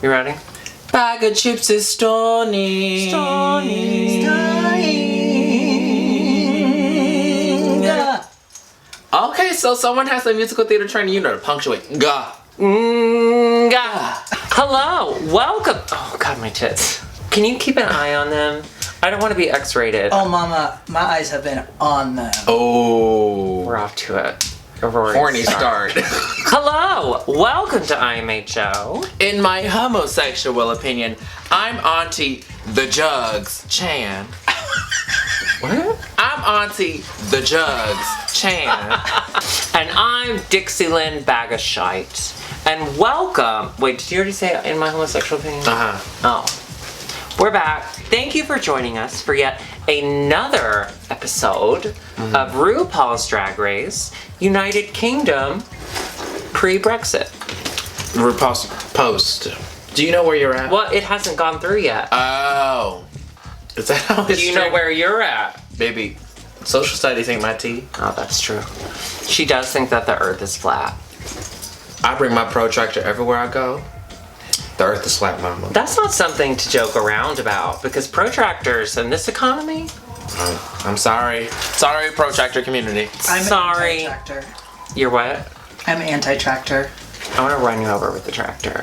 You ready? Bag of chips is stunning. Okay, so someone has a musical theater training, you know to punctuate. Ga. Hello, welcome. Oh God, my tits. Can you keep an eye on them? I don't want to be X-rated. Oh, Mama, my eyes have been on them. Oh. We're off to it. Horny start. Hello, welcome to IMHO. In my homosexual opinion, I'm Auntie the Jugs Chan. What? I'm Auntie the Jugs Chan. And I'm Dixieland Bag of Shite. And welcome. Wait, did you already say in my homosexual opinion? Oh. We're back. Thank you for joining us for yet another episode of RuPaul's Drag Race United Kingdom pre-Brexit. RuPaul's post. Do you know where you're at? Well, it hasn't gone through yet. Oh. Is that how it's Do you know where you're at? Baby, social studies ain't my tea. Oh, that's true. She does think that the earth is flat. I bring my protractor everywhere I go. The earth is flat, mama. That's not something to joke around about, because protractors in this economy... I'm sorry. Sorry, protractor community. I'm Sorry. anti-tractor. You're what? I'm anti-tractor. I want to run you over with the tractor.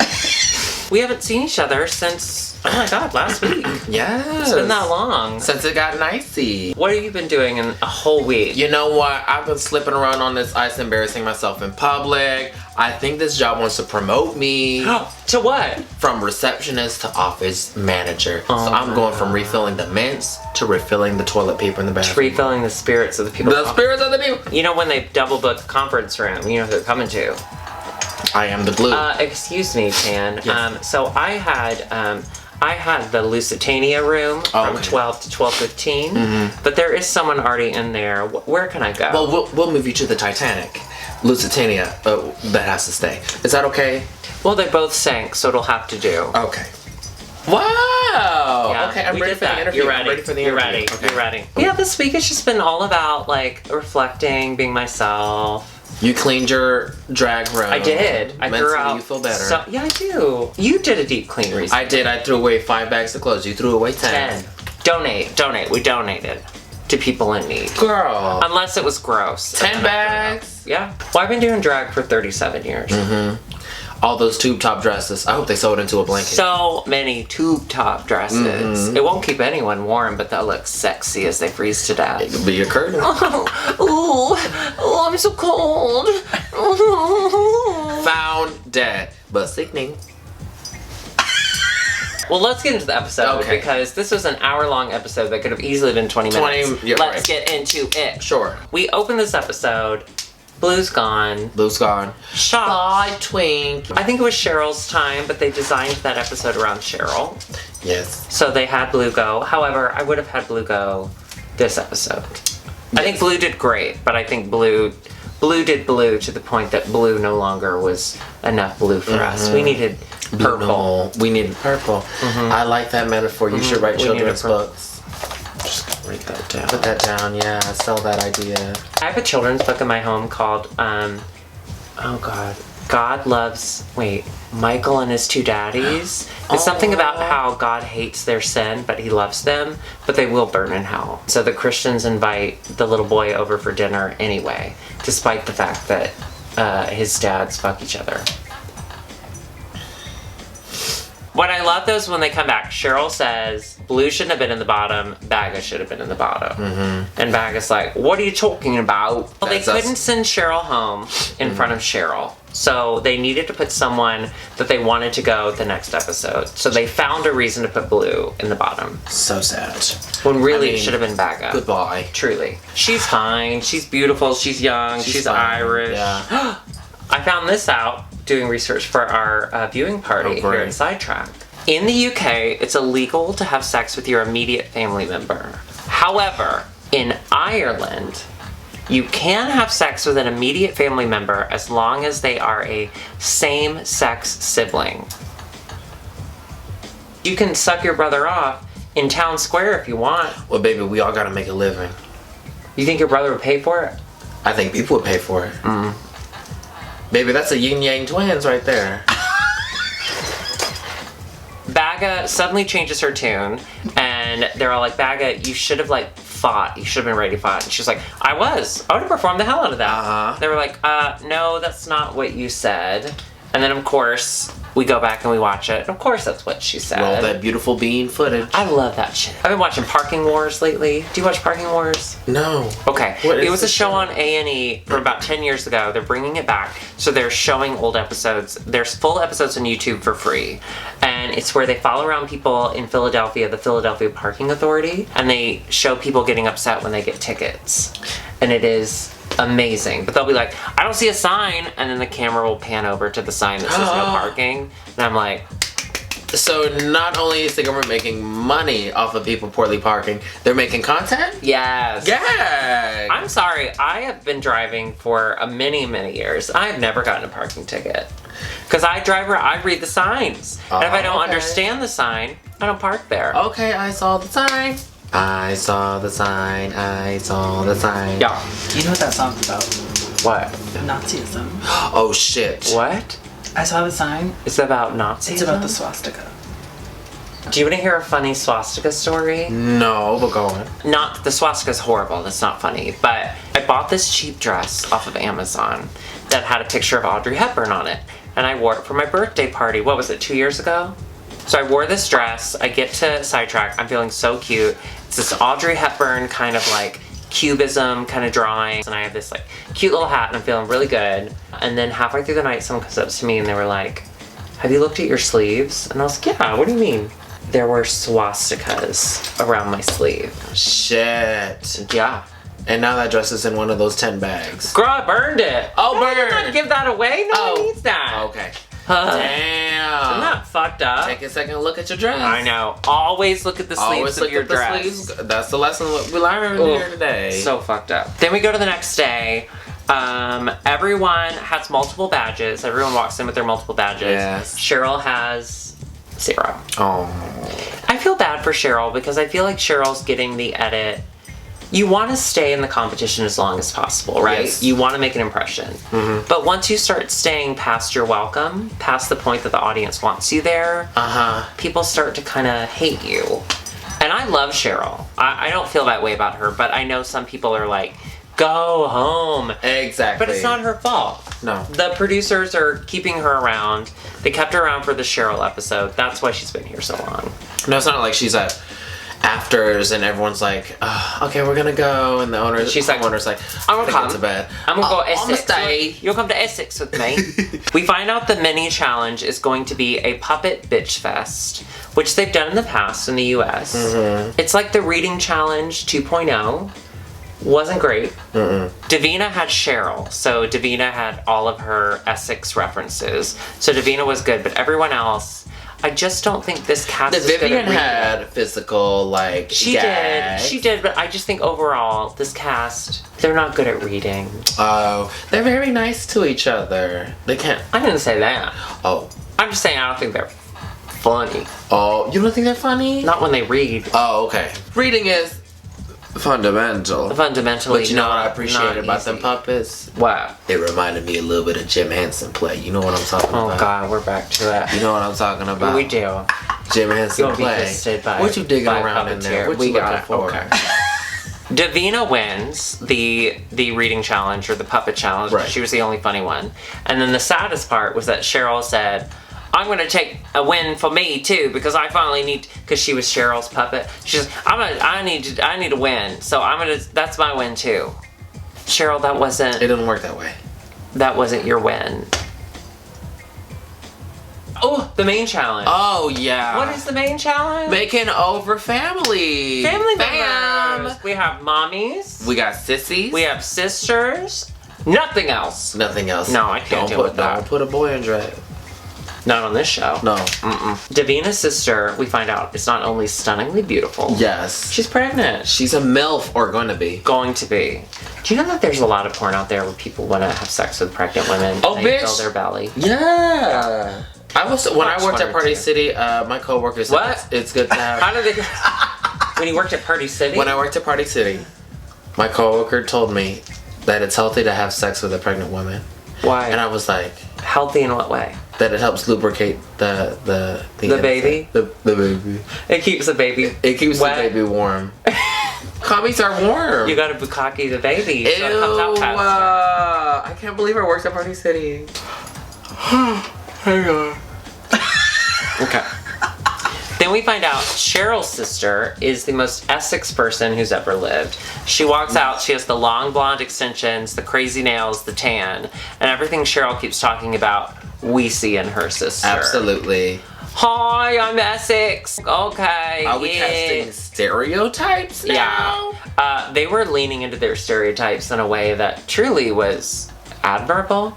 We haven't seen each other since, oh my God, last week. Yes. It's been that long. Since it got nicey. What have you been doing in a whole week? You know what? I've been slipping around on this ice, embarrassing myself in public. I think this job wants to promote me. To what? From receptionist to office manager. Oh so I'm going from refilling the mints to refilling the toilet paper in the bathroom. Refilling the spirits of the people. The spirits of the people. You know when they double book the conference room, you know who they're coming to. I am the glue. Excuse me, Tan. Yes. So I had the Lusitania room from 12 to 12:15, but there is someone already in there. Where can I go? Well, we'll move you to the Titanic. Lusitania, that has to stay. Is that okay? Well, they both sank, so it'll have to do. Okay. Wow. Yeah, okay, I'm we ready did for the that. interview. You're ready. I'm ready for the You're interview. ready. Okay. You're ready. Yeah, this week has just been all about like reflecting, being myself. You cleaned your drag room. I did. I Mentally, threw out. you feel better. So, yeah, I do. You did a deep clean recently. I did. I threw away 5 bags of clothes. You threw away 10. Donate. We donated to people in need. Girl. Unless it was gross. 10 bags? Yeah. Well, I've been doing drag for 37 years. All those tube top dresses. I hope they sewed into a blanket. So many tube top dresses. It won't keep anyone warm, but they'll look sexy as they freeze to death. It could be your curtain. Oh, I'm so cold. Found dead, but sickening. Well, let's get into the episode because this was an hour-long episode that could have easily been 20 minutes. Yeah, let's get into it. Sure. We open this episode. Blue's gone. Blue's gone. Shocked. Bye, Twink. I think it was Cheryl's time, but they designed that episode around Cheryl. Yes. So they had Blue go. However, I would have had Blue go this episode. I think Blue did great, but I think Blue did Blue to the point that Blue no longer was enough Blue for us. We needed purple. No, we needed purple. I like that metaphor. You should write children's books. Just write that down. Put that down, yeah. Sell that idea. I have a children's book in my home called, God Loves, Michael and His Two Daddies. It's something about how God hates their sin, but he loves them, but they will burn in hell. So the Christians invite the little boy over for dinner anyway, despite the fact that his dads fuck each other. What I love though is when they come back, Cheryl says, Blue shouldn't have been in the bottom, Baga should have been in the bottom. And Baga's like, what are you talking about? Well, they couldn't send Cheryl home in front of Cheryl. So they needed to put someone that they wanted to go the next episode. So they found a reason to put Blue in the bottom. So sad. When really it should have been Baga. Goodbye. Truly. She's fine, she's beautiful, she's young, she's fine. Irish. Yeah. I found this out doing research for our viewing party here at Sidetrack. In the UK, it's illegal to have sex with your immediate family member. However, in Ireland, you can have sex with an immediate family member as long as they are a same-sex sibling. You can suck your brother off in town square if you want. Well, baby, we all gotta make a living. You think your brother would pay for it? I think people would pay for it. Baby, that's a yin yang twins right there. Bagga suddenly changes her tune, and they're all like, Bagga, you should have like fought. You should have been ready to fight. And she's like, I would have performed the hell out of that. They were like, no, that's not what you said. And then of course, we go back and we watch it. Of course that's what she said. Roll that beautiful bean footage. I love that shit. I've been watching Parking Wars lately. Do you watch Parking Wars? No. Okay. What is It was a this show show? on A&E for about 10 years ago. They're bringing it back. So they're showing old episodes. There's full episodes on YouTube for free. And it's where they follow around people in Philadelphia, the Philadelphia Parking Authority, and they show people getting upset when they get tickets. And it is amazing. But they'll be like, I don't see a sign, and then the camera will pan over to the sign that says no parking. And I'm like, So not only is the government making money off of people poorly parking, they're making content? yes. Yeah. I'm sorry, I have been driving for many, many years. I've never gotten a parking ticket. Because I read the signs. And if I don't okay. understand the sign, I don't park there. Okay, I saw the sign. I saw the sign. I saw the sign. Yeah. You know what that song's about? What? Nazism. Oh shit. What? I saw the sign. It's about Nazis? It's about the swastika. Do you want to hear a funny swastika story? No, but go on. Not, the swastika's horrible, that's not funny, but I bought this cheap dress off of Amazon that had a picture of Audrey Hepburn on it, and I wore it for my birthday party. What was it, 2 years ago? So I wore this dress, I get to Sidetrack, I'm feeling so cute. It's this Audrey Hepburn kind of like cubism kind of drawing, and I have this like cute little hat and I'm feeling really good. And then halfway through the night someone comes up to me and they were like, have you looked at your sleeves? And I was like, yeah, what do you mean? There were swastikas around my sleeve. Shit. Yeah. And now that dress is in one of those 10 bags. Girl, I burned it. Oh, No, I did burned. not give that away. No Oh. one needs that. Okay. I'm Damn. not fucked up. Take a second look at your dress. I know. Always look at the sleeves Always of look your at the dress. sleeves. That's the lesson we learned Ugh, here today. So fucked up. Then we go to the next day. Everyone has multiple badges. Everyone walks in with their multiple badges. Yes. Cheryl has 0. Oh. I feel bad for Cheryl because I feel like Cheryl's getting the edit. You want to stay in the competition as long as possible, right? Yes. You want to make an impression. Mm-hmm. But once you start staying past your welcome, past the point that the audience wants you there, people start to kind of hate you. And I love Cheryl. I don't feel that way about her, but I know some people are like, go home. Exactly. But it's not her fault. No. The producers are keeping her around. They kept her around for the Cheryl episode. That's why she's been here so long. No, it's not like she's at afters and everyone's like, okay, we're gonna go, and the owner, She's like, owner's like, I'm gonna "Gotta come get to bed. I'm gonna go I'm gonna Essex. stay." You'll come to Essex with me. We find out the mini challenge is going to be a puppet bitch fest, which they've done in the past in the US. Mm-hmm. It's like the reading challenge 2.0. Wasn't great. Davina had Cheryl, so Davina had all of her Essex references. So Davina was good, but everyone else, I just don't think this cast The is good Vivian at reading. had physical, like, gags. She did, but I just think overall, this cast, they're not good at reading. Oh, they're very nice to each other. They can't. I didn't say that. Oh. I'm just saying I don't think they're funny. Oh, you don't think they're funny? Not when they read. Oh, okay. Reading is fundamental. Fundamentally, But you know what I not appreciate about easy. them puppets? What? It reminded me a little bit of Jim Henson play. You know what I'm talking Oh about? God, we're back to it. You know what I'm talking about? We do. Jim Henson You'll be play. visited by What you digging by around in there? puppeteer. What We you got looking it. for? Okay. Davina wins the reading challenge or the puppet challenge. Right. She was the only funny one. And then the saddest part was that Cheryl said, I'm gonna take a win for me too because I finally need, because she was Cheryl's puppet. She's I need to win, so that's my win too. Cheryl, It didn't work that way. that wasn't your win. Oh, the main challenge. Oh yeah. What is the main challenge? Making over family? Family Bam. members. We have mommies. We got sissies. We have sisters. Nothing else. Nothing else. No, I can't deal with that. Don't put a boy in drag. Not on this show. No. Davina's sister, we find out, is not only stunningly beautiful. Yes. She's pregnant. She's a MILF, or going to be. Going to be. Do you know that there's a lot of porn out there where people want to have sex with pregnant women? Oh, and they bitch. fill their belly. Yeah. I was when I Watch worked one at or Party two. City. My coworkers said What? it's good to have. How did they? When you worked at Party City? When I worked at Party City, my coworker told me that it's healthy to have sex with a pregnant woman, Why? and I was like, Healthy in what way? That it helps lubricate the baby? The baby. It keeps the baby It keeps wet. the baby warm. Commies are warm. You gotta bukkake the baby Ew, so it comes out faster. I can't believe I worked at Party City. Hang on. Okay. Then we find out Cheryl's sister is the most Essex person who's ever lived. She walks out, she has the long blonde extensions, the crazy nails, the tan, and everything Cheryl keeps talking about, we see in her sister. Absolutely. Hi, I'm Essex. Okay. Are we casting stereotypes now? Yeah. They were leaning into their stereotypes in a way that truly was admirable.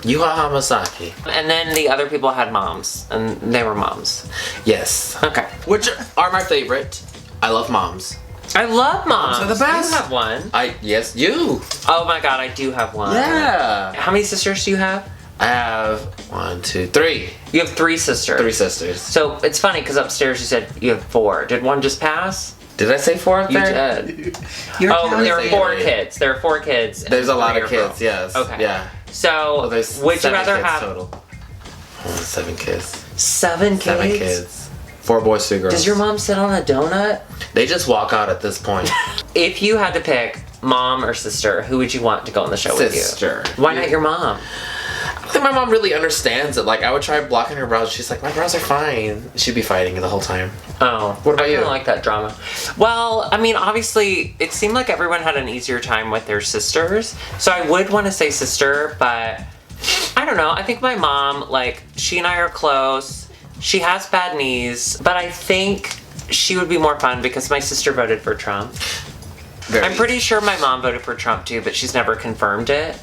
Yuha Hamasaki. And then the other people had moms, and they were moms. Yes. Okay. Which are my favorite. I love moms. I love moms. Moms are the best. You have one. Yes, you. Oh my god, I do have one. Yeah. How many sisters do you have? I have 1, 2, 3. You have 3 sisters. 3 sisters. So it's funny because upstairs you said you have 4. Did one just pass? Did I say 4 up You there? did. You're Oh, counting. there are Say 4 it. kids. There are 4 kids. There's a lot three of are kids, girls. yes. Okay. Yeah. So Well, there's would you 7 rather kids have total. 7 kids. 7 kids? 7 kids. 4 boys, 2 girls. Does your mom sit on a donut? They just walk out at this point. If you had to pick mom or sister, who would you want to go on the show Sister. with you? Why not your mom? I think my mom really understands it. Like, I would try blocking her brows. She's like, my brows are fine. She'd be fighting the whole time. Oh, What about I you? don't like that drama. Well, I mean, obviously, it seemed like everyone had an easier time with their sisters. So I would want to say sister, but I don't know. I think my mom, like, she and I are close. She has bad knees, but I think she would be more fun because my sister voted for Trump. I'm pretty sure my mom voted for Trump too, but she's never confirmed it.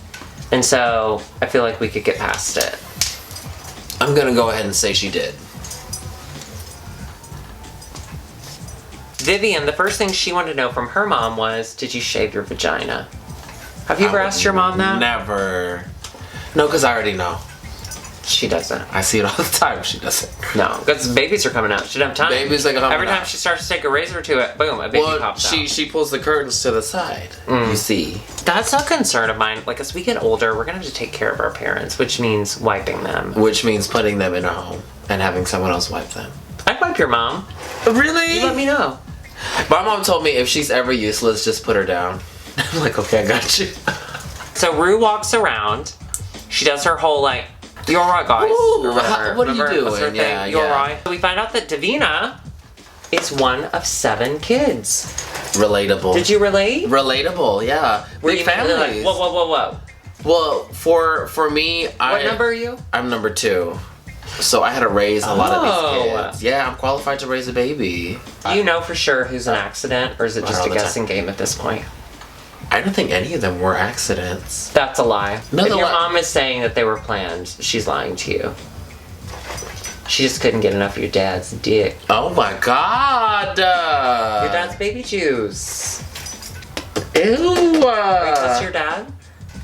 And so I feel like we could get past it. I'm gonna go ahead and say she did. Vivian, the first thing she wanted to know from her mom was, did you shave your vagina? Have you ever asked your mom that? Never. No, because I already know. She doesn't. I see it all the time. She doesn't. No, because babies are coming out. She doesn't have time. Babies are coming Every time out. she starts to take a razor to it, boom, a baby Well, pops out. she pulls the curtains to the side. You see. That's a concern of mine. Like, as we get older, we're going to have to take care of our parents, which means wiping them. Which means putting them in a home and having someone else wipe them. I'd wipe your mom. Really? You let me know. My mom told me if she's ever useless, just put her down. I'm like, okay, I got you. So Rue walks around. She does her whole, like, you alright, guys? Ooh, Or whatever. what are you Remember? What's her doing? thing? Yeah, You yeah. alright? So we find out that Davina is one of 7 kids. Relatable. Did you relate? Relatable, yeah. Were Big you families. like, whoa? Well, for me, What number are you? I'm number 2. So I had to raise a lot of Oh. these kids. Yeah, I'm qualified to raise a baby. Do you know for sure who's an accident, or is it Not just all a the time. guessing game at this point? I don't think any of them were accidents. That's a lie. No, if the your li- mom is saying that they were planned, she's lying to you. She just couldn't get enough of your dad's dick. Oh my god! Your dad's baby juice. Ew! That's your dad?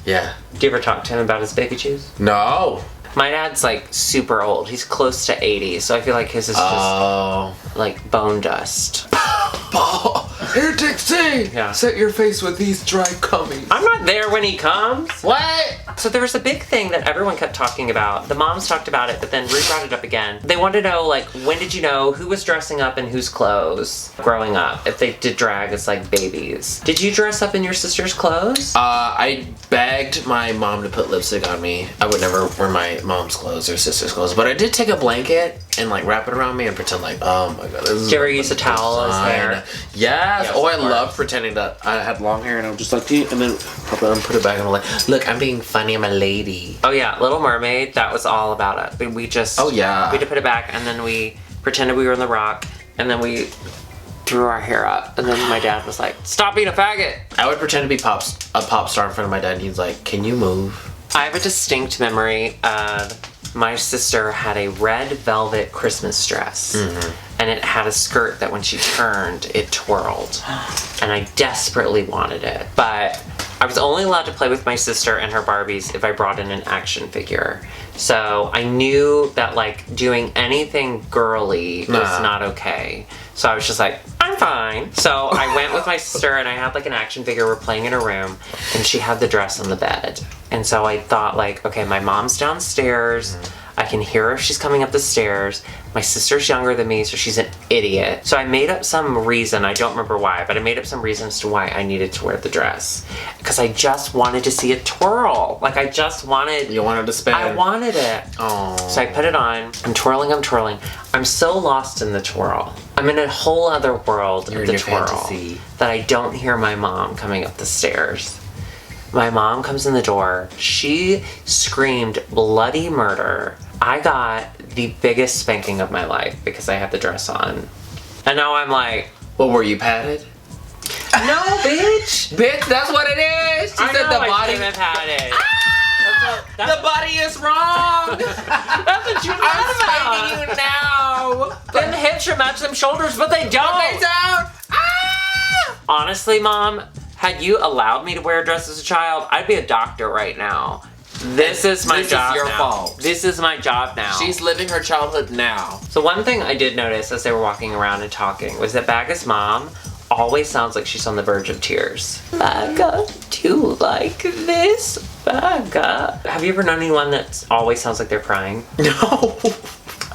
Yeah. Do you ever talk to him about his baby juice? No. My dad's like super old. He's close to 80, so I feel like his is just Oh. like bone dust. Here, Dixie! Yeah. Set your face with these dry cummies. I'm not there when he comes. What? So there was a big thing that everyone kept talking about. The moms talked about it, but then Rue brought it up again. They wanted to know, like, when did you know who was dressing up in whose clothes growing up? If they did drag as, like, babies. Did you dress up in your sister's clothes? I begged my mom to put lipstick on me. I would never wear my mom's clothes or sister's clothes, but I did take a blanket and like wrap it around me and pretend like, oh my god, this is. Did you ever use a towel as hair? Yes. Yes, Oh, I of course. love pretending that I had long hair and I'm just like, and then pop it and put it back and I'm like, look, I'm being funny, I'm a lady. Oh yeah, Little Mermaid, that was all about it. We just... Oh, yeah. We had to put it back, and then we pretended we were in the rock, and then we threw our hair up, and then my dad was like, stop being a faggot! I would pretend to be a pop star in front of my dad and he's like, can you move? I have a distinct memory of my sister had a red velvet Christmas dress. And it had a skirt that when she turned, it twirled. And I desperately wanted it. But I was only allowed to play with my sister and her Barbies if I brought in an action figure. So I knew that like doing anything girly was not okay. So I was just like, I'm fine. So I went with my sister and I had like an action figure. We're playing in her room and she had the dress on the bed. And so I thought like, okay, my mom's downstairs. I can hear her if she's coming up the stairs. My sister's younger than me, so she's an idiot. So I made up some reason, I don't remember why, but I made up some reason as to why I needed to wear the dress. Because I just wanted to see it twirl. Like, I just wanted... You wanted to spin? I wanted it. Oh. So I put it on. I'm twirling, I'm so lost in the twirl. I'm in a whole other world You're of the in your twirl. fantasy. That I don't hear my mom coming up the stairs. My mom comes in the door. She screamed bloody murder. I got the biggest spanking of my life because I had the dress on. And now I'm like... Well, were you patted? No, bitch! Bitch, that's what it is! She said the body... have had it. The body is wrong! That's what you're I'm mad about. spanking you now! Them hips should match them shoulders, but they don't. They don't! Ah! Honestly, Mom, had you allowed me to wear a dress as a child, I'd be a doctor right now. This is my job your now. fault. This is my job now. She's living her childhood now. So one thing I did notice as they were walking around and talking was that Bagga's mom always sounds like she's on the verge of tears. Bagga, do you like this? Bagga. Have you ever known anyone that always sounds like they're crying? No.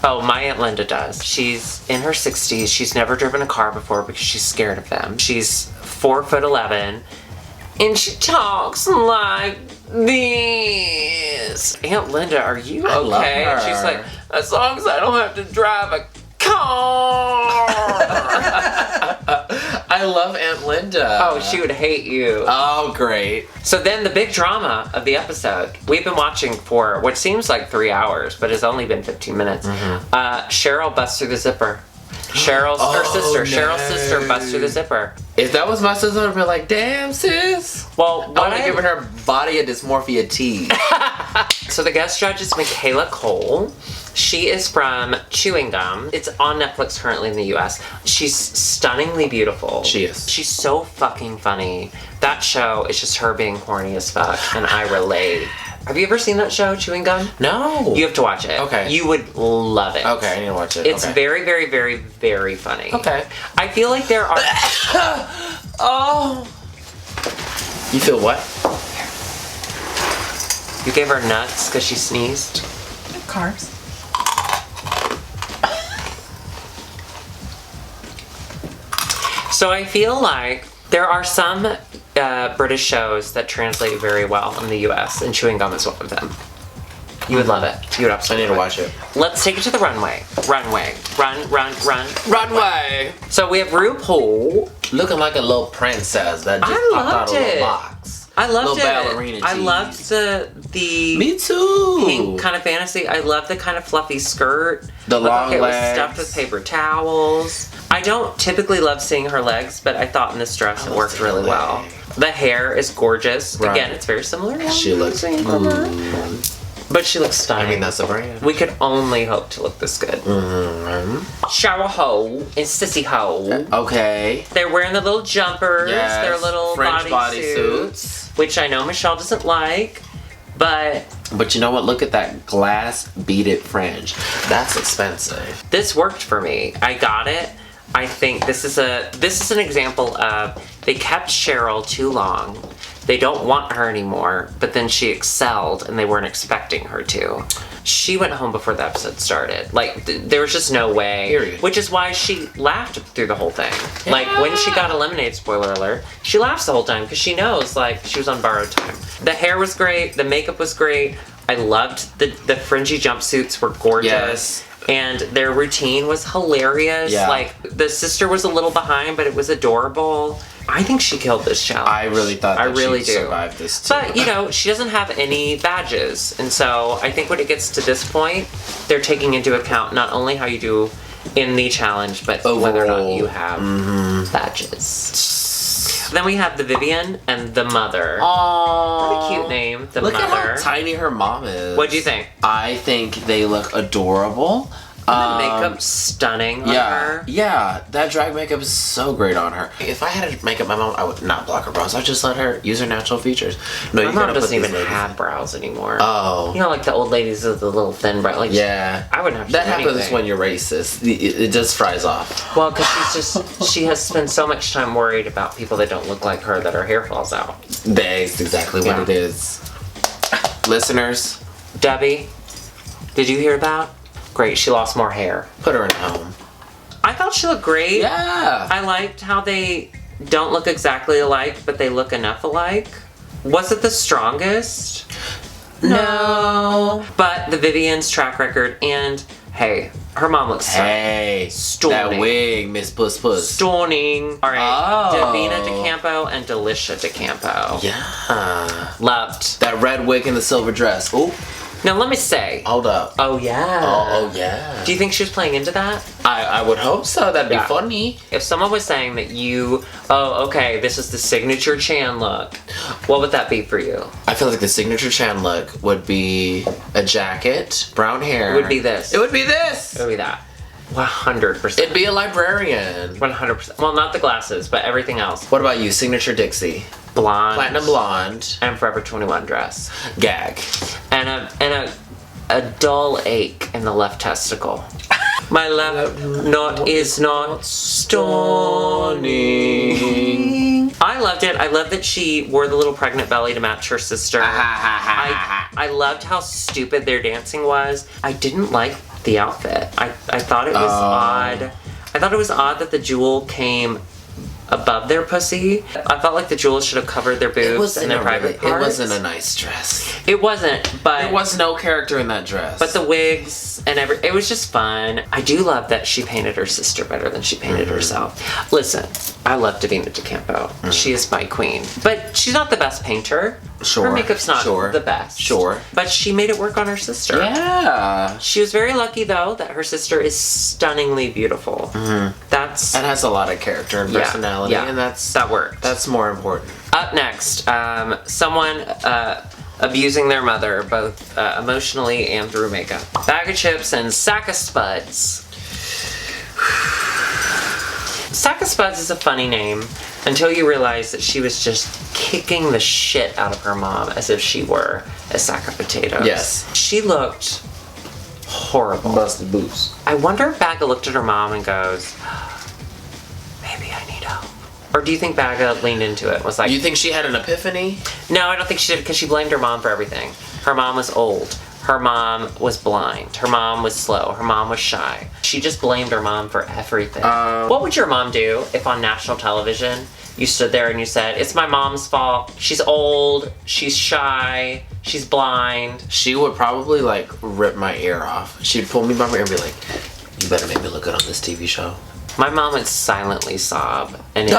Oh, my Aunt Linda does. She's in her 60s. She's never driven a car before because she's scared of them. She's 4'11", and she talks like this. Aunt Linda, are you okay? I love her. And she's like, as long as I don't have to drive a car. I love Aunt Linda. Oh, she would hate you. Oh, great. So then the big drama of the episode, we've been watching for what seems like 3 hours, but it's only been 15 minutes. Cheryl busts through the zipper. Cheryl's sister busts through the zipper. If that was my sister, I'd be like, damn, sis. Well, I would have given her body a dysmorphia tea. So the guest judge is Michaela Cole. She is from Chewing Gum. It's on Netflix currently in the US. She's stunningly beautiful. She is. She's so fucking funny. That show is just her being horny as fuck, and I relate. Have you ever seen that show, Chewing Gum? No. You have to watch it. Okay. You would love it. Okay, I need to watch it. It's okay. very, very, very, very funny. Okay. I feel like there are... Oh. You feel what? You gave her nuts because she sneezed? Carbs. So I feel like there are some British shows that translate very well in the US, and Chewing Gum is one of them. You would love it. You would I absolutely need to love watch it. Let's take it to the runway. Runway. Run. Runway. So we have RuPaul. Looking like a little princess that just I popped out loved of a it. little box. I loved little it. ballerina I tees. loved the Me too. pink kind of fantasy. I love the kind of fluffy skirt. The Looked long like it was legs. stuffed with paper towels. I don't typically love seeing her legs, but I thought in this dress it worked really well. The hair is gorgeous. Right. Again, it's very similar to what She we've looks. seen from her. But she looks stunning. I mean, that's the brand. We could only hope to look this good. Shower Ho and Sissy Ho. Okay. They're wearing the little jumpers, Yes. their little French body bodysuits. suits, which I know Michelle doesn't like, but But you know what? Look at that glass beaded fringe. That's expensive. this worked for me. I got it. I think this is an example of they kept Cheryl too long. They don't want her anymore, but then she excelled and they weren't expecting her to. She went home before the episode started. Like, there was just no way. Period. Which is why she laughed through the whole thing. Like, when she got eliminated, spoiler alert, she laughs the whole time because she knows, like, she was on borrowed time. The hair was great. The makeup was great. I loved the fringy jumpsuits were gorgeous. Yes. And their routine was hilarious. Yeah. Like, the sister was a little behind, but it was adorable. I think she killed this challenge. I really thought that I really she'd do. survive this too. But, you know, she doesn't have any badges. And so I think when it gets to this point, they're taking into account not only how you do in the challenge, but whether or not Overall. you have badges. Then we have the Vivian and the mother. Aww. Pretty cute name, the Look mother. at how tiny her mom is. What'd you think? I think they look adorable. The makeup stunning on her. Yeah, that drag makeup is so great on her. If I had to make up my mom, I would not block her brows. I'd just let her use her natural features. No, My you mom gotta put doesn't these even ladies have in. brows anymore. Oh. You know, like the old ladies with the little thin brow. Like, Yeah. I wouldn't have to That do happens anything. when you're racist. It just fries off. Well, because she has spent so much time worried about people that don't look like her that her hair falls out. That's exactly what Yeah. it is. Listeners, Debbie, Did you hear that? Great, she lost more hair. Put her in a home. I thought she looked great. Yeah. I liked how they don't look exactly alike, but they look enough alike. Was it the strongest? No. But the Vivian's track record, and hey, her mom looks Hey, stunning. that wig, Miss Puss Puss. Stunning. All right, Oh. Davina DeCampo and Delicia DeCampo. Yeah. Loved. That red wig and the silver dress. Ooh, Now let me say. hold up. Oh yeah. Oh, yeah. Do you think she was playing into that? I would hope so. That'd Yeah. be funny. If someone was saying that okay, this is the signature Chan look, what would that be for you? I feel like the signature Chan look would be a jacket, brown hair. It would be this. It would be this. It would be that. 100%. It'd be a librarian. 100%. Well, not the glasses, but everything else. What about you? Signature Dixie. Blonde. Platinum blonde. And Forever 21 dress. Gag. And a dull ache in the left testicle. My left knot is not stony. I loved it. I loved that she wore the little pregnant belly to match her sister. I loved how stupid their dancing was. I didn't like the outfit. I thought it was odd. I thought it was odd that the jewel came above their pussy. I felt like the jewels should have covered their boobs and their private parts. It wasn't a nice dress. It wasn't, but There was no character in that dress. but the wigs and it was just fun. I do love that she painted her sister better than she painted herself. Listen, I love Davina DeCampo. She is my queen. But she's not the best painter. Sure, Her makeup's not sure, the best. sure. But she made it work on her sister. Yeah. She was very lucky, though, that her sister is stunningly beautiful. That's... It has a lot of character and personality, yeah, and that worked. that's more important. Up next, someone abusing their mother, both emotionally and through makeup. Bag of chips and sack of spuds. Sack of Spuds is a funny name until you realize that she was just kicking the shit out of her mom as if she were a sack of potatoes. Yes. She looked horrible. Busted boots. I wonder if Baga looked at her mom and goes, maybe I need help. Or do you think Baga leaned into it? Was like, You think she had an epiphany? no, I don't think she did, because she blamed her mom for everything. Her mom was old. Her mom was blind. Her mom was slow. Her mom was shy. She just blamed her mom for everything. What would your mom do if on national television you stood there and you said, it's my mom's fault. She's old. She's shy. She's blind. She would probably like rip my ear off. She'd pull me by my ear and be like, you better make me look good on this TV show. My mom would silently sob, and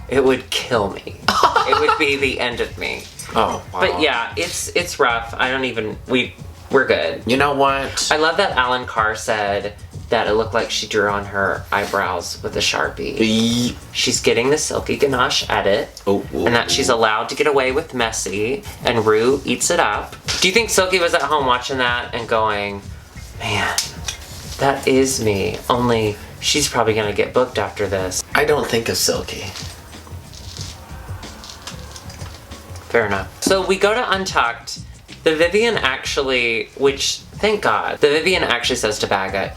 it would kill me. It would be the end of me. Oh, wow. But yeah, it's rough. I don't even, we're good. You know what? I love that Alan Carr said that it looked like she drew on her eyebrows with a Sharpie. She's getting the Silky Ganache edit, and that she's allowed to get away with messy, and Rue eats it up. Do you think Silky was at home watching that and going, man, that is me, only she's probably gonna get booked after this? I don't think of Silky. Fair enough. So we go to Untucked. The Vivian actually, which, thank God, the Vivian actually says to Baga,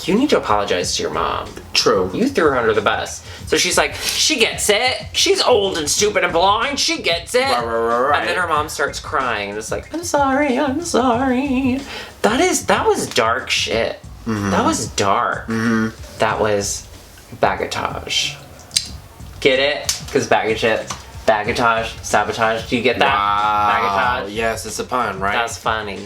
you need to apologize to your mom. True. You threw her under the bus. So she's like, she gets it. She's old and stupid and blind. She gets it. Right. And then her mom starts crying and it's like, I'm sorry. That was dark shit. That was dark. That was baguetage. Get it? Because baguetage, sabotage. Do you get that? Wow. Baguetage. Yes, it's a pun, right? That's funny.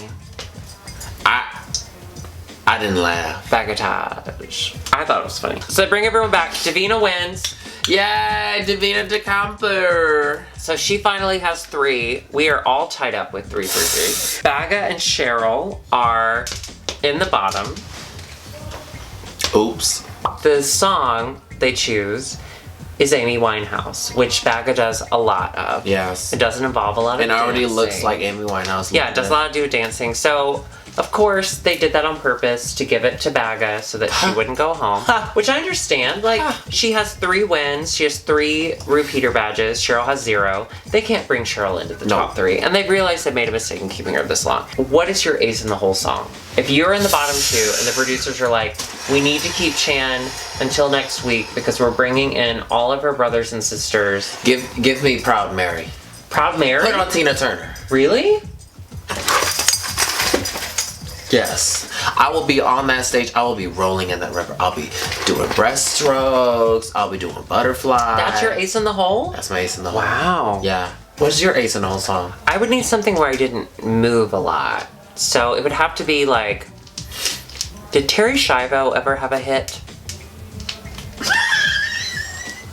I didn't laugh. Baguetage. I thought it was funny. So bring everyone back. Davina wins. Yay, Davina DeCampo. So she finally has 3. We are all tied up with 3 for 3. Baga and Cheryl are in the bottom. Oops. The song they choose is Amy Winehouse, which Baga does a lot of. Yes. It doesn't involve a lot of And dancing. already looks like Amy Winehouse. Yeah, it does a lot to do with dancing. So, of course, they did that on purpose to give it to Baga so that she wouldn't go home. Which I understand. Like, she has 3 wins. She has 3 repeater badges. Cheryl has 0. They can't bring Cheryl into the top 3. And they've realized they made a mistake in keeping her this long. What is your ace in the whole song? If you're in the bottom 2 and the producers are like, we need to keep Chan until next week because we're bringing in all of her brothers and sisters. Give me Proud Mary. Proud Mary? Put on Tina Turner. Really? Yes. I will be on that stage. I will be rolling in that river. I'll be doing breaststrokes. I'll be doing butterfly. That's your ace in the hole? That's my ace in the hole. Wow. Yeah. What's your ace in the hole song? I would need something where I didn't move a lot. So it would have to be like, did Terry Schiavo ever have a hit?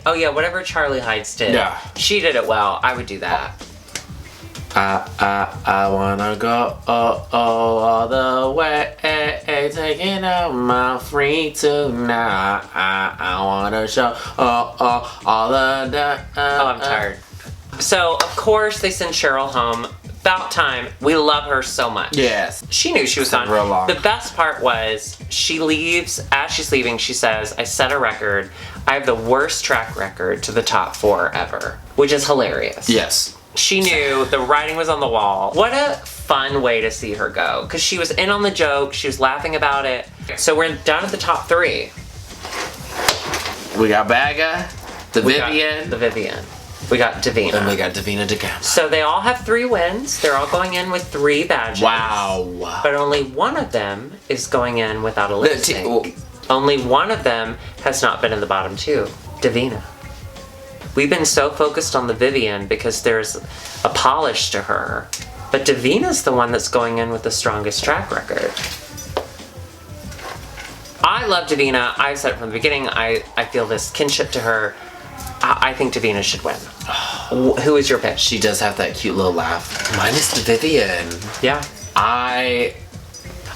Oh yeah, whatever Charlie Heights did. Yeah. She did it well. I would do that. I wanna go all the way, taking out my free tonight. I wanna show all the. Oh, I'm tired. So of course they send Cheryl home. About time. We love her so much. Yes. She knew she was gone. Real long. The best part was she leaves. As she's leaving, she says, "I set a record. I have the worst track record to the top 4 ever," which is hilarious. Yes. She knew the writing was on the wall. What a fun way to see her go. Because she was in on the joke. She was laughing about it. So we're down at the top 3. We got Bagga, the Vivian, The Vivian. We got Davina. and we got Davina DeGamma. So they all have 3 wins. They're all going in with 3 badges. Wow. But only one of them is going in without a lip sync. Only one of them has not been in the bottom 2. Davina. We've been so focused on the Vivian because there's a polish to her. But Davina's the one that's going in with the strongest track record. I love Davina. I've said it from the beginning. I feel this kinship to her. I think Davina should win. Who is your pick? She does have that cute little laugh. Mine is the Vivian. Yeah. I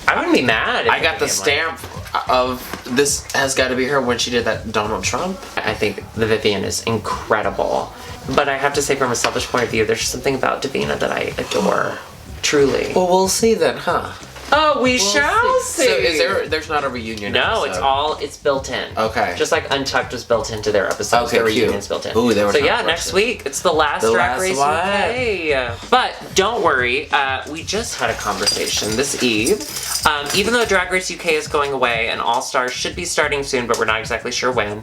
wouldn't be mad. If got the Vivian won. stamp of this has got to be her when she did that Donald Trump. I think the Vivian is incredible. But I have to say, from a selfish point of view, there's something about Davina that I adore. Truly. Well, we'll see then, huh? Oh, we shall see. So there's not a reunion No, episode? it's built in. Okay. Just like Untucked was built into their episodes. Okay, the cute. reunion's built in. Ooh, they were so trying yeah, to next rush it. week it's the last The Drag last Race one. UK. But don't worry, we just had a conversation this eve. Even though Drag Race UK is going away and All Stars should be starting soon, but we're not exactly sure when,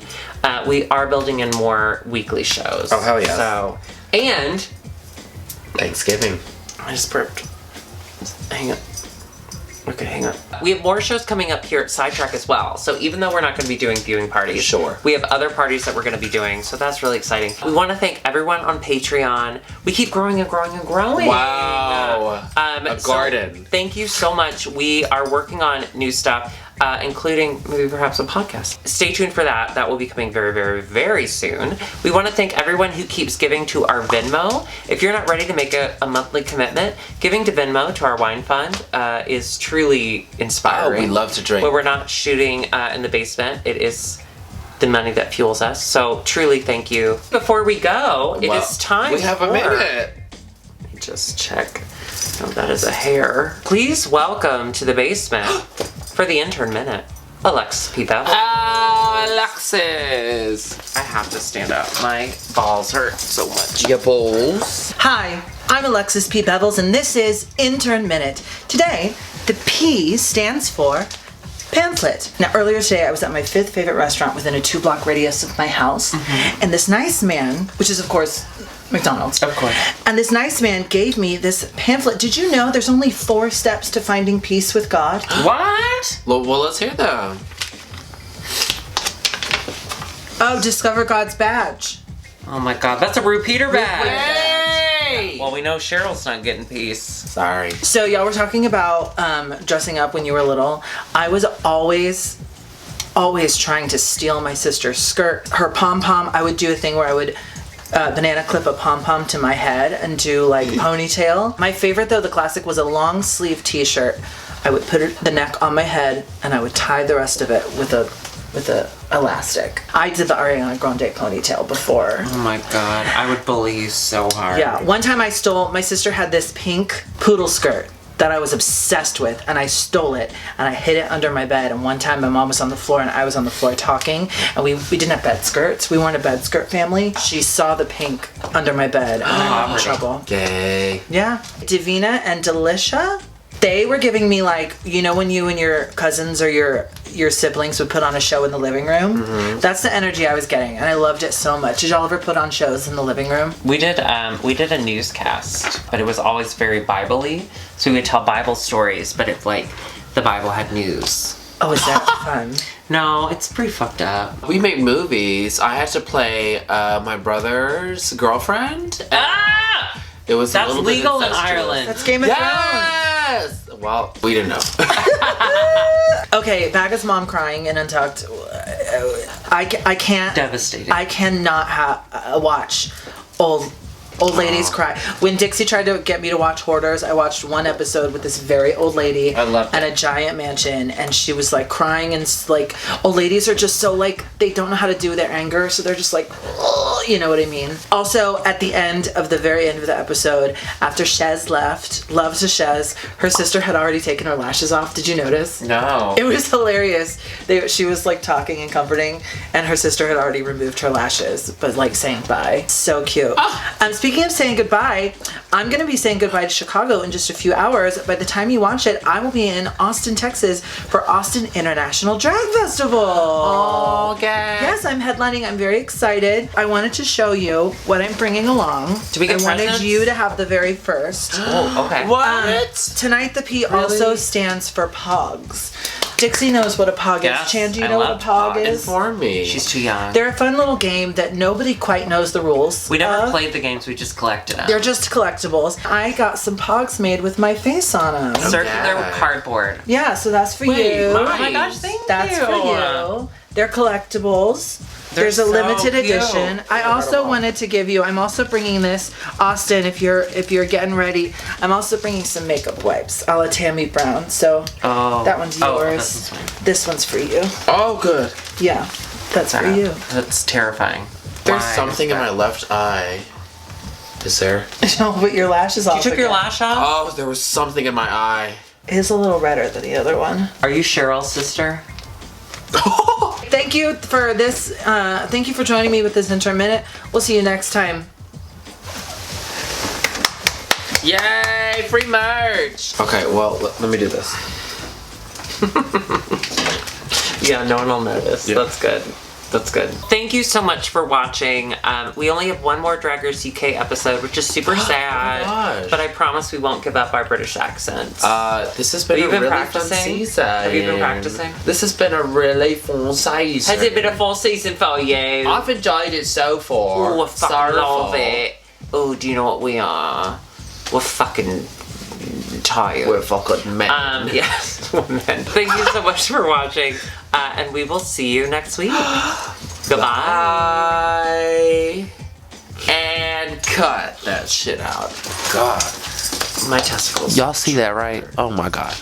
we are building in more weekly shows. Oh, hell yeah. So, and Thanksgiving. I just burped. Hang on. Okay, hang on. We have more shows coming up here at Sidetrack as well. So even though we're not going to be doing viewing parties, Sure. we have other parties that we're going to be doing. So that's really exciting. We want to thank everyone on Patreon. We keep growing and growing and growing. Wow. A garden. Thank you so much. We are working on new stuff, including maybe perhaps a podcast. Stay tuned for that. That will be coming very, very, very soon. We want to thank everyone who keeps giving to our Venmo. If you're not ready to make a monthly commitment, giving to Venmo, to our wine fund, is truly inspiring. Oh, we love to drink. When we're not shooting in the basement, it is the money that fuels us. So truly thank you. Before we go, it is time We have a for- minute. Let me just check. Oh, that is a hair. Please welcome to the basement for the intern minute, Alexis P. Bevel. Alexis. I have to stand up. My balls hurt so much. Your balls. Hi, I'm Alexis P. Bevels, and this is Intern Minute. Today, the P stands for pamphlet. Now, earlier today, I was at my 5th favorite restaurant within a 2-block radius of my house, and this nice man, which is, of course, McDonald's. Of course. And this nice man gave me this pamphlet. Did you know there's only 4 steps to finding peace with God? What? Well, let's hear them. Oh, discover God's badge. Oh my god, that's a repeater bag. Yay! Well, we know Cheryl's not getting peace. Sorry. So y'all were talking about dressing up when you were little. I was always trying to steal my sister's skirt. Her pom-pom, I would do a thing where I would banana clip a pom-pom to my head and do like ponytail. My favorite though, the classic, was a long sleeve t-shirt. I would put the neck on my head and I would tie the rest of it with a elastic. I did the Ariana Grande ponytail before. Oh my god, I would bully you so hard. Yeah, one time my sister had this pink poodle skirt that I was obsessed with, and I stole it and I hid it under my bed. And one time my mom was on the floor and I was on the floor talking, and we didn't have bed skirts. We weren't a bed skirt family. She saw the pink under my bed and I got in trouble. Gay. Yeah. Davina and Delicia, they were giving me, like, you know when you and your cousins or your siblings would put on a show in the living room? That's the energy I was getting, and I loved it so much. Did y'all ever put on shows in the living room? We did a newscast, but it was always very Bible-y. So we would tell Bible stories, but if like the Bible had news. Oh, is that fun? No, it's pretty fucked up. We make movies. I had to play my brother's girlfriend. Ah! It was That's a little bit legal in incestuous. Ireland. That's Game of Thrones. Yes! Well, we didn't know. Okay, Bagga's mom crying in Untucked. I can't. Devastating. I cannot watch old ladies cry. When Dixie tried to get me to watch Hoarders, I watched one episode with this very old lady I loved at it. a giant mansion, and she was like crying, and like old ladies are just so like they don't know how to do their anger, so they're just like, "Ugh," you know what I mean. Also, at the end of the very end of the episode, after Shez left, love to Shez, her sister had already taken her lashes off. Did you notice? No. It was hilarious. She was like talking and comforting, and her sister had already removed her lashes, but like saying bye. So cute. Speaking of saying goodbye, I'm going to be saying goodbye to Chicago in just a few hours. By the time you watch it, I will be in Austin, Texas for Austin International Drag Festival. Oh, okay. Yes, I'm headlining. I'm very excited. I wanted to show you what I'm bringing along. Do we get I wanted presents? you to have the very first. Oh, okay. What? Tonight the P also stands for Pogs. Dixie knows what a Pog Yes, is. Chan, do you I know what a love Pog Pog. is? Inform me. She's too young. They're a fun little game that nobody quite knows the rules. We never of. played the games, we just collected them. They're just collectibles. I got some Pogs made with my face on them. circular Okay. cardboard. Yeah, so that's for Wait, you. mine. Oh my gosh, thank That's you. for you. They're collectibles. They're There's a so limited cute. edition. I also wanted to give you. I'm also bringing this, Austin. If you're getting ready, I'm also bringing some makeup wipes, a la Tammy Brown. So Oh. that one's Oh, yours. this one's mine. This one's for you. Oh, good. Yeah, that's for you. That's terrifying. There's Why something is in my that? left eye. Is there? No, but your lashes off. You took your again. lash off? Oh, there was something in my eye. It is a little redder than the other one. Are you Cheryl's sister? Thank you for this. Thank you for joining me with this intermittent. We'll see you next time. Yay! Free merch! Okay, well, let me do this. Yeah, no one will notice. Yeah. That's good. That's good. Thank you so much for watching. We only have one more Drag Race UK episode, which is super sad. gosh. But I promise we won't give up our British accents. This has been Have you a been really practicing? fun season. Have you been practicing? This has been a really fun season. Has it been a full season for you? I've enjoyed it so far. Oh, I fucking So love far. it. Oh, do you know what we are? We're fucking tired. We're fucking men. Yes, we're men. Thank you so much for watching, and we will see you next week. Goodbye. Bye. And cut that shit out. God. My testicles. Y'all see that, right? Oh my God.